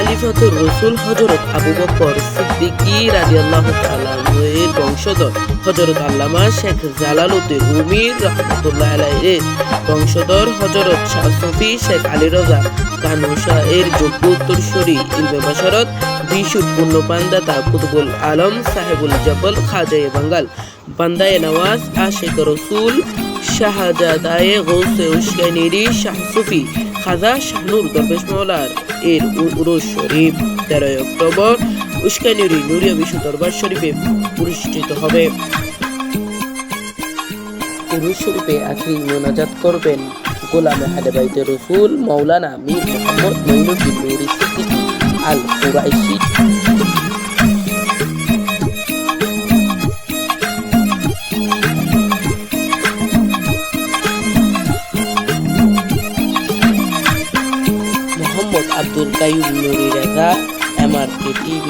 খলিফাতুর রাসূল হযরত আবু বকর সিদ্দিকী রাদিয়াল্লাহু তাআলা এর বংশধর হযরত আল্লামা শেখ জালালউদ্দিন রুমি রাহমাতুল্লাহ আলাইহির বংশধর হযরত শাহ সুফি শেখ আলী রাজা কানুশা এর যোগ্য উত্তরসূরি ইলমে বাশারত বিশুর পূর্ণপ্রাণদাতা কুতুবুল আলম সাহেবুল জবল খাজায়ে বাঙ্গাল বান্দায়ে নওয়াজ আশিক রসুল শাহজাদায়ে গৌসে উশকানিরি শাহ সুফি খাজা শাহনুর দরবেশ মাওলার এর উরুস শরীফ 13 অক্টোবর উশকানিরি নুরিয়া বিশ্ব দরবার শরীফে প্রতিষ্ঠিত হবে। উরুস শরীফে আখরি মোনাজাত করবেন গোলামে হাদে বাইতে রসুল মাওলানা মীর মুহাম্মদ মঈনুদ্দিন নুরী সিদ্দিকী আল কুরাইশি। Mohammad Abdul Qayyum Nuri Reza, MRK TV।